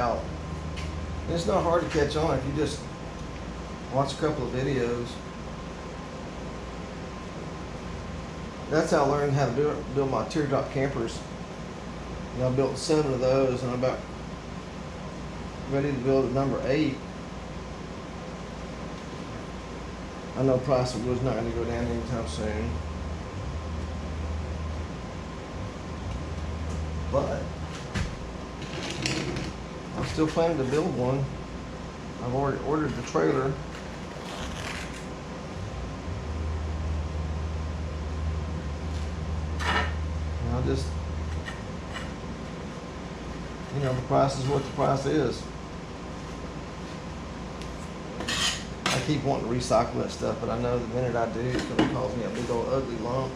out. And it's not hard to catch on if you just watch a couple of videos. That's how I learned how to build my teardrop campers. And I built 7 of those, and I'm about ready to build a number 8. I know price of wood's not going to go down anytime soon, but I'm still planning to build one. I've already ordered the trailer. And I'll just, the price is what the price is. I keep wanting to recycle that stuff, but I know the minute I do, it's going to cause me a big old ugly lump.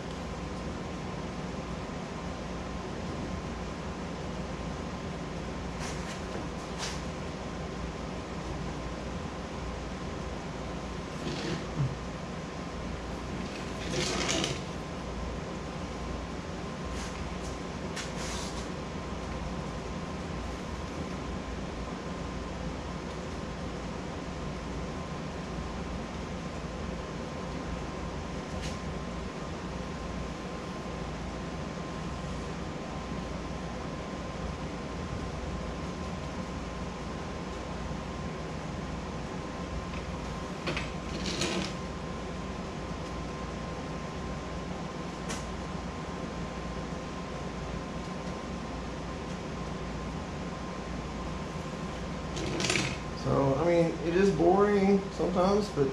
So, I mean, it is boring sometimes, but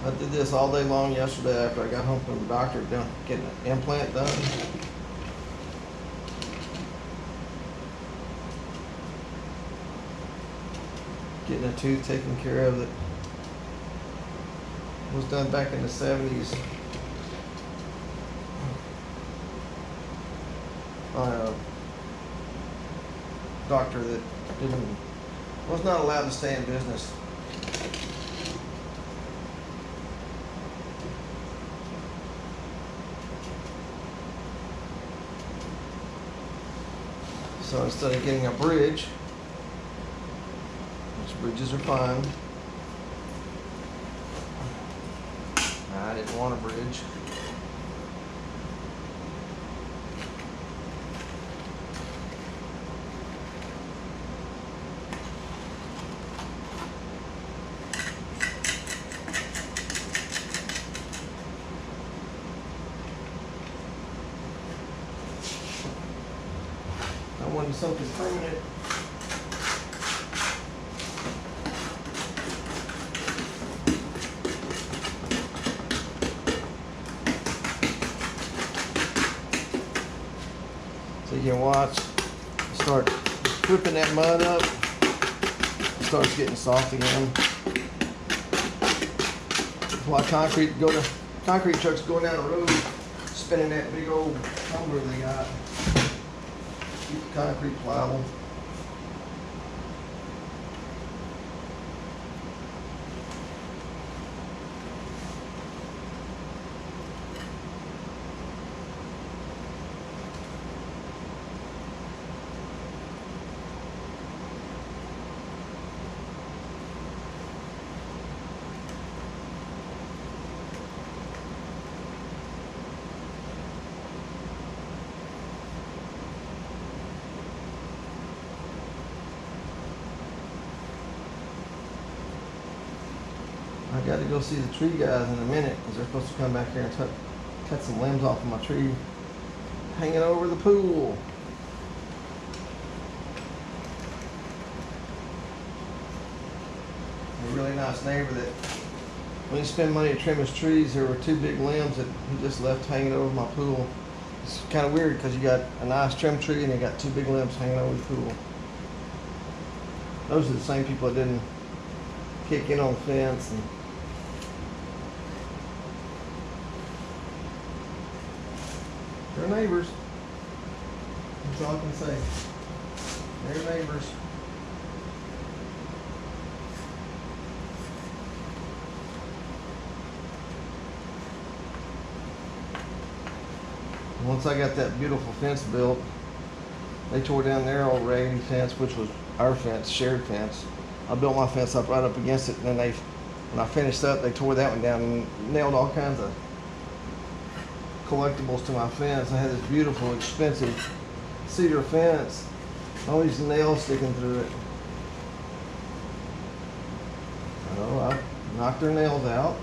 I did this all day long yesterday after I got home from the doctor, getting an implant done. Getting a tooth taken care of that was done back in the 70s. By a doctor that was not allowed to stay in business. So instead of getting a bridge, which bridges are fine, I didn't want a bridge. I wanted something permanent. So you can watch, start whipping that mud up, it starts getting soft again. While concrete trucks going down the road, spinning that big old tumbler they got. Keep the concrete pliable. I got to go see the tree guys in a minute because they're supposed to come back here and cut some limbs off of my tree hanging over the pool. A really nice neighbor that, when he spent money to trim his trees, there were 2 big limbs that he just left hanging over my pool. It's kind of weird because you got a nice trim tree and you got 2 big limbs hanging over the pool. Those are the same people that didn't kick in on the fence. And they're neighbors. That's all I can say. They're neighbors. Once I got that beautiful fence built, they tore down their old raggedy fence, which was our fence, shared fence. I built my fence up right up against it, and then when I finished up, they tore that one down and nailed all kinds of collectibles to my fence. I had this beautiful, expensive cedar fence, all these nails sticking through it. So I knocked their nails out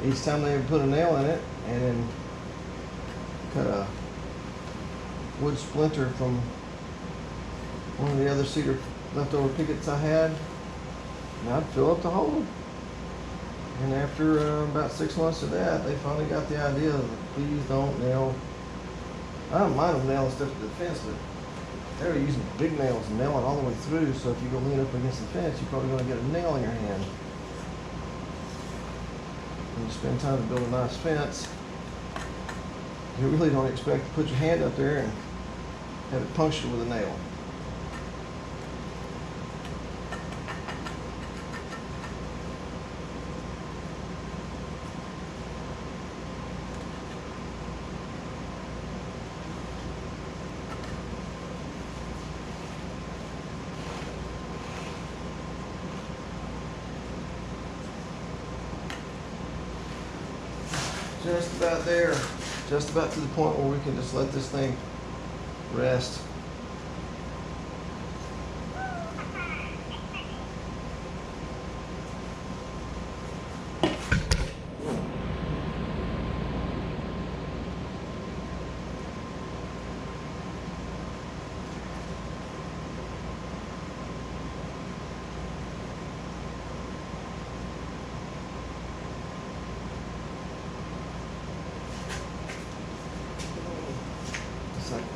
each time they would put a nail in it, and then cut a wood splinter from one of the other cedar leftover pickets I had, and I'd fill up the hole. And after about 6 months of that, they finally got the idea that please don't nail. I don't mind them nailing stuff to the fence, but they were using big nails and nailing all the way through, so if you go lean up against the fence, you're probably going to get a nail in your hand. When you spend time to build a nice fence, you really don't expect to put your hand up there and have it punctured with a nail. Just about there, just about to the point where we can just let this thing rest.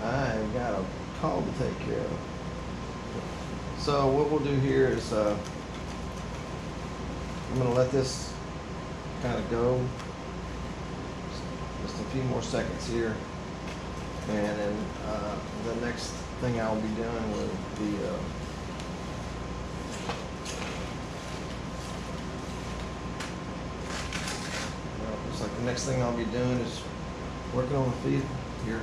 I got a call to take care of. So what we'll do here is I'm going to let this kind of go just a few more seconds here, and then the next thing I'll be doing will be looks like the next thing I'll be doing is working on the feet here.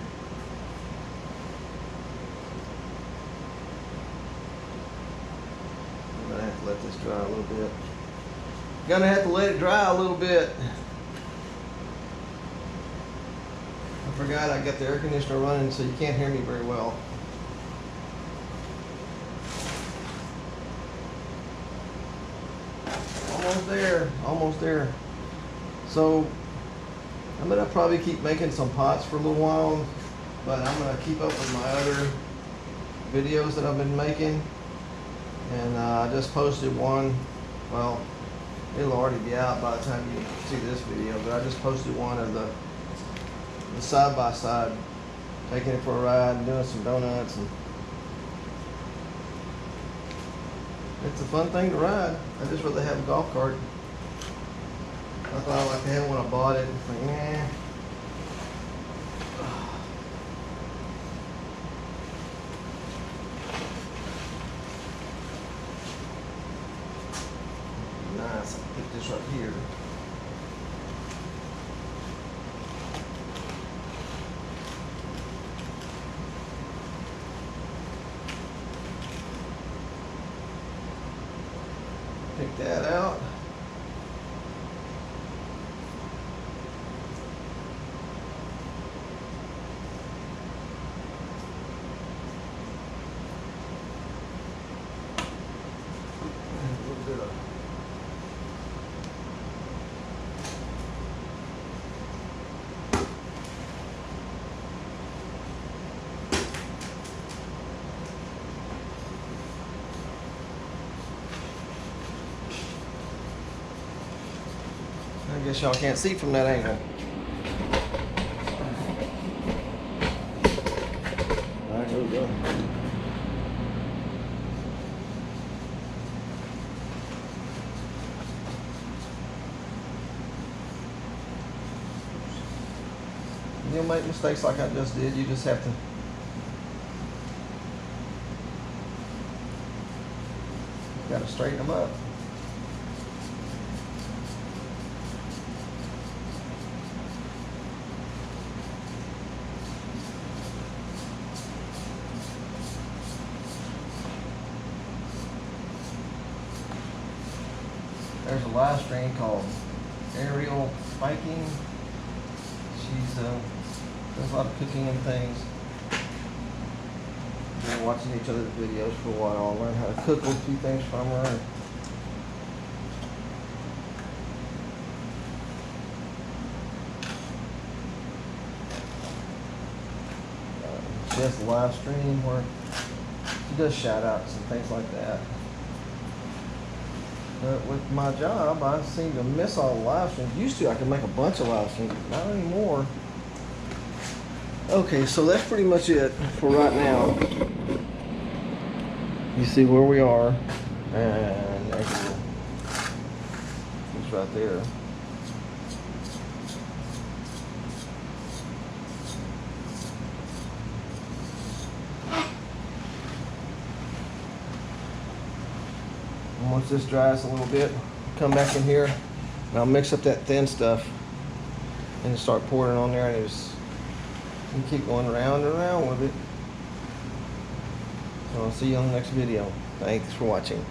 Let this dry a little bit. Gonna have to let it dry a little bit. I forgot I got the air conditioner running, so you can't hear me very well. Almost there, almost there. So I'm gonna probably keep making some pots for a little while, but I'm gonna keep up with my other videos that I've been making. And I just posted one. Well, it'll already be out by the time you see this video, but I just posted one of the side-by-side, taking it for a ride and doing some donuts. And it's a fun thing to ride. I just rather have a golf cart. I thought I liked to have when I bought it. It's like, nah. Nice. I'll put this right here. Pick that out. And a little bit of I guess y'all can't see from that angle. All right, here we go. You'll make mistakes like I just did. You just have to gotta straighten them up. live stream called Ariel Spiking. She's does a lot of cooking and things. Been watching each other's videos for a while. I learned how to cook a few things from her. She has a live stream where she does shout outs and things like that. But with my job, I seem to miss all the live streams. Used to, I could make a bunch of live streams, but not anymore. Okay, so that's pretty much it for right now. You see where we are, and it's right there. And once this dries a little bit, come back in here and I'll mix up that thin stuff and start pouring it on there, and just keep going around and around with it. So I'll see you on the next video. Thanks for watching.